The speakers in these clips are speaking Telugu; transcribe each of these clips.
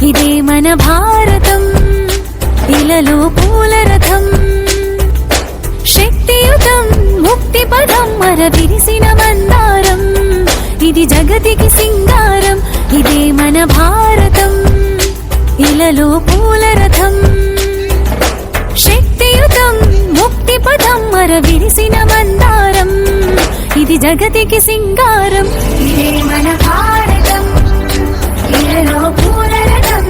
ఇదే మన భారతం, ఇలలో పూల రథం, శక్తియుతం ముక్తి పదం మరవిరిసిన మందారం, ఇది జగతికి సింగారం. ఇదే మన భారతం, ఇలలో పూల రథం, శక్తియుతం ముక్తి పదం మరవిరిసిన మందారం, ఇది జగతికి సింగారం. ఇదే మన భారతం, ఇలలో పూల రథం.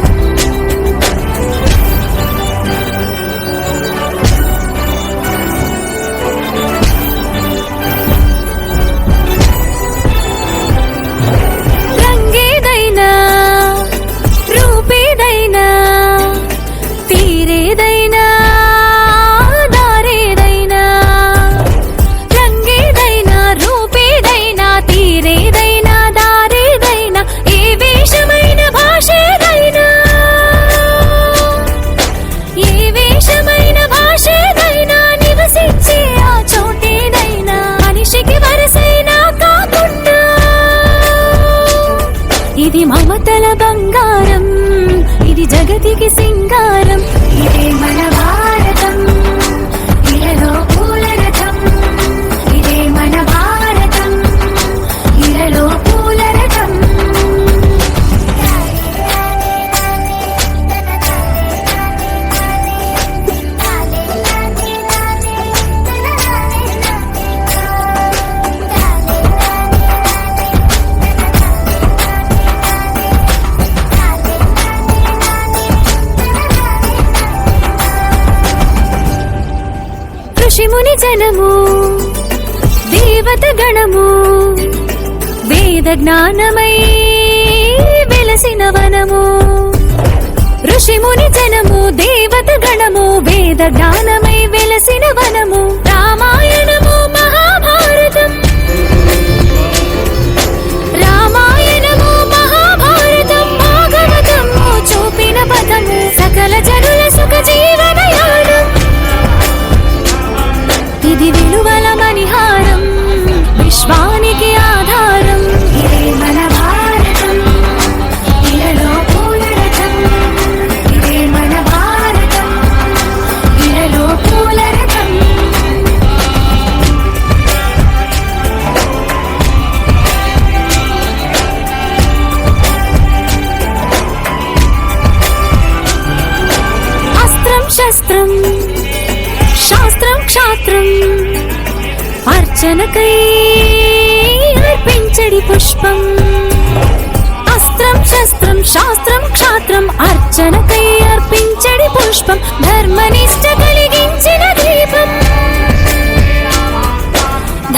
రంగేదైనా రూపేదైనా తీరేదైనా దారేదైనా, రంగేదైనా రూపేదైనా తీరేదైనా దారేదైనా, ఏ వేషమైన భాషేదైనా, ఏ వేషమైన భాషేదైనా, నివసించే ఆ చోటేదైనా, మనిషికి వరసైనా కాకుండా ఇది మమతల బంగారం, ఇది జగతికి సింగారం. ఇదే మన భారతం, ఇలలో పూల రథం, ఇదే మన భారతం, ఇలలో పూల రథం. ఋషిముని జనము దేవత గణము, వేద జ్ఞానమై వెలసిన వనము. ఋషిముని జనము దేవత గణము, వేద జ్ఞానమై వెలసిన వనము. రామాయణము మహాభారతం, రామాయణము మహాభారతం, భాగవతము చూపిన పదము, సకల జనుల సుఖ జీవనయానం. ఇది విలువల మణిహారం, విశ్వానికి ఆధారం. ఇదే మన భారతం, ఇలలో పూల రథం, ఇదే మన భారతం, ఇలలో పూల రథం. అస్త్రం శస్త్రం శాస్త్రం క్షాత్రం, అర్చనకై అర్పించడి పుష్పం. అస్త్రం శస్త్రం శాస్త్రం క్షాత్రం, అర్చనకై అర్పించడి పుష్పం. ధర్మనిష్ట కలిగించిన దీపం,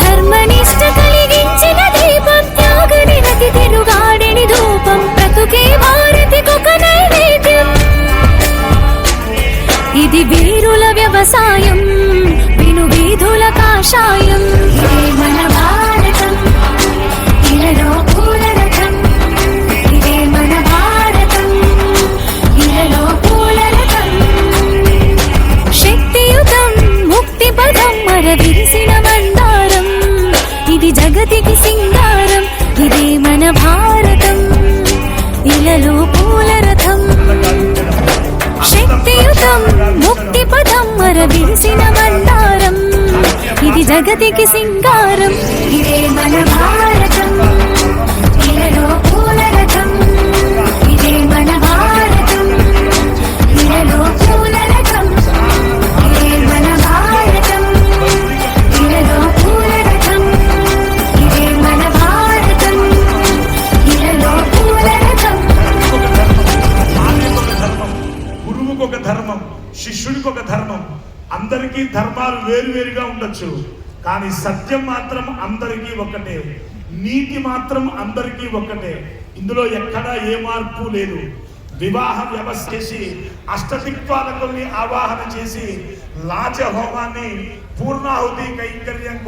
ధర్మనిష్ట కలిగించిన దీపం. త్యాగనిరతి తిరుగాడిని ధూపం, బ్రతుకే భారతికొక నైవేద్యం. ఇది వీరుల వ్యవసాయం, విను వీధుల కాషాయం. ఇదే మన భారతం, ఇలలో పూల రథం, ఇదే మన భారతం, ఇలలో పూల రథం. శక్తియుతం ముక్తి పదం మరవిరిసిన మందారం, ఇది జగతికి సింగారం. ఇదే మన భారతం, ఇలలో పూల రథం, శక్తియుతం ముక్తి పదం మరవిరిసిన మందారం, ఇది జగతికి సింగారం. ఇదే మన భారతం, ఇలలో పూల రథం, ఇదే మన భారతం, ఇలలో పూల రథం, ఇదే మన భారతం, ఇలలో పూల రథం, ఇదే మన భారతం, ఇలలో పూల రథం. గురువుకొక ధర్మం, శిష్యుడికొక ధర్మం. అందరికీ ధర్మాలు వేరువేరుగా ఉండొచ్చు, కానీ సత్యం మాత్రం అందరికీ ఒక్కటే, నీతి మాత్రం అందరికీ ఒక్కటే. ఇందులో ఎక్కడా ఏ మార్పు లేదు. వివాహ వ్యవస్థ చేసి అష్టదిక్పాలకుల్ని ఆవాహన చేసి లాచ హోమాన్ని పూర్ణాహుతి కైంకర్యం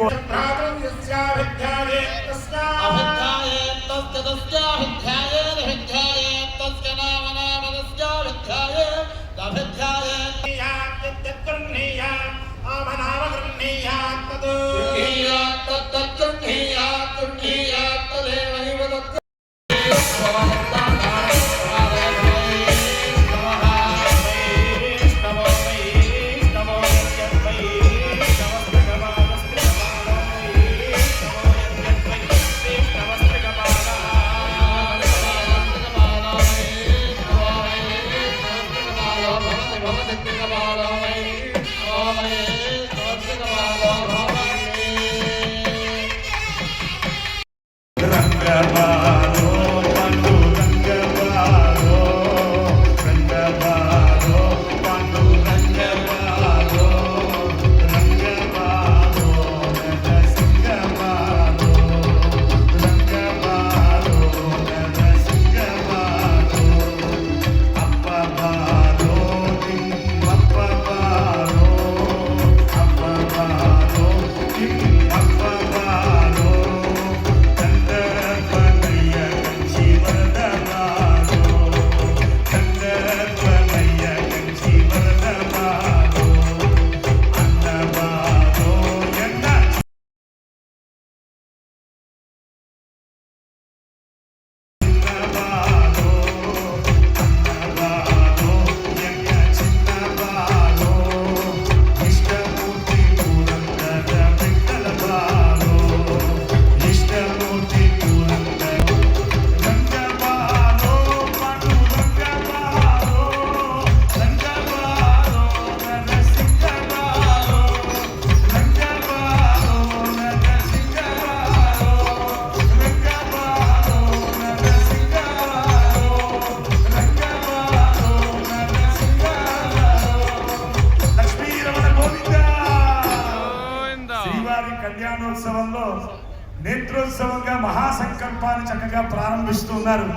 నేత్రోత్సవంగా మహాసంకల్పాన్ని చక్కగా ప్రారంభిస్తున్నారు.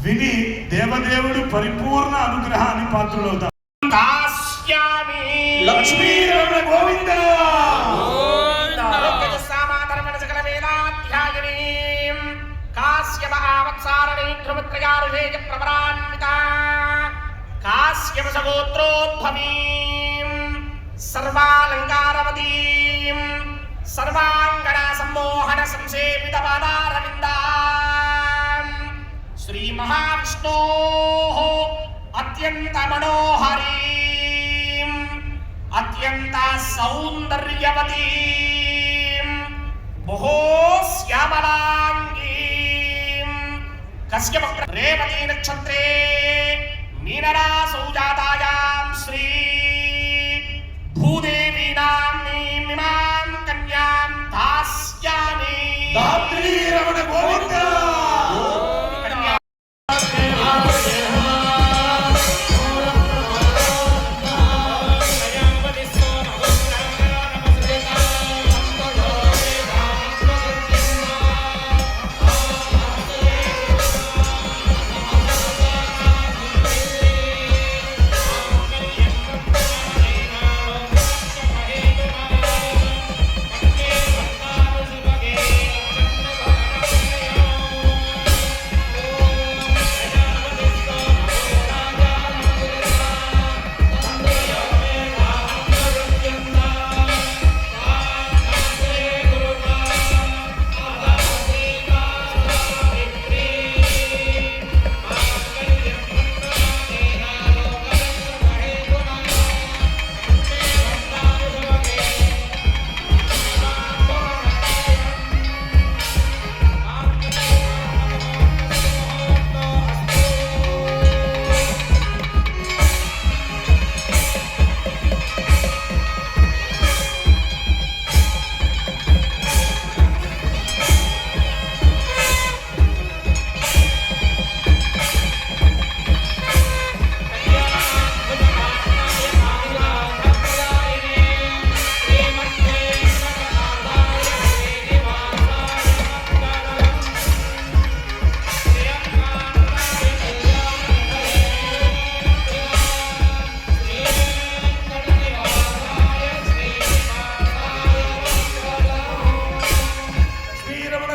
విని దేవదేవుడు పరిపూర్ణ అనుగ్రహాన్ని పాత్రులవుతారు. లక్ష్మీ రమణ గోవింద సర్వాలంకారవతీం సర్వాంగణ సమ్మోహన సంసేవిత పాదారవిందాం శ్రీ మహావిష్ణోః అత్యంత మనోహరీం అత్యంత సౌందర్యవతీం బహో శ్యామలాంగీం కశ్యప రేవతీ నక్షత్రే మీనరాసౌ జాతాయాం శ్రీ భూదేవి నామ్నీమిమాం కన్యాం దాస్యామి. ధాత్రీ రమణ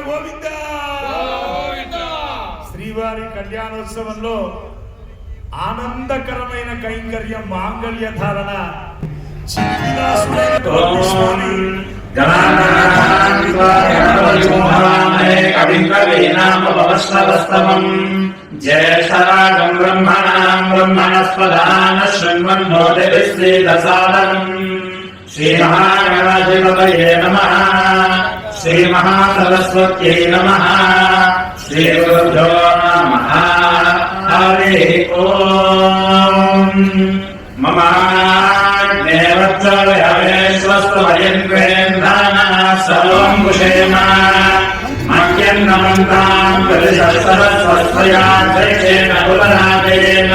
గోవింద శ్రీవారి కళ్యాణోత్సవంలో ఆనందకరమైన కైంకర్యం మాంగళ్య ధారణ జ్యేష్ఠరాజం బ్రహ్మణాం బ్రహ్మణస్పదాన శృణ్వన్నోతివిశ్రీదసాదనం శ్రీమహాగణాధిపతయే నమః శ్రీమహాసరస్వత్యై నమః శ్రీగురుభ్యో నమః హరి ఓం మమాగ్నేవత్సవయస్వస్తమయన్వేంద్రాణ సర్వం కుషేమ మహ్యన్నమంతాం ప్రతిసరస్వస్వయా జయేన కులనాథయేన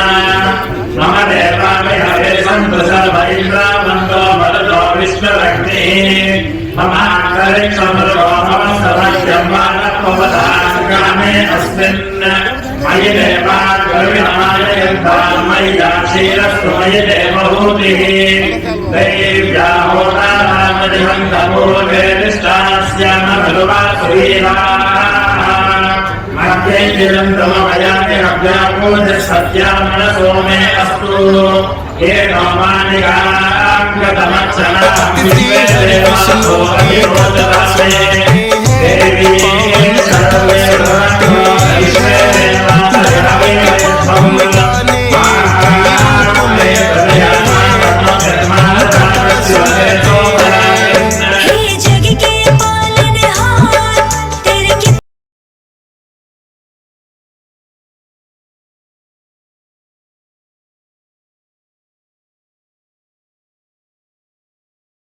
మమ దేవామి హరే సంతు సర్వ ఇంద్రావంతో మరుతో విష్ణురగ్ని మమాంతరిక్షమరుగో మమ సభ్యం మానవవదాంగామే అస్మిన్ మయి దేవాగ్రవిణమాయయంతాం మయ్యాక్షీరస్తు మయి దేవహూతిః దైవ్యా హోతారామదివంతమూర్వే నిష్టాస్యామ ఖలువాసురీరాः మధ్యే చిరంతమమయానిరభ్యాపూజ సత్యా మనసో మే అస్తు ఏనో మానికాంగతమక్షణాం విశ్వే దేవాసో అభిరోచతామే దేవీ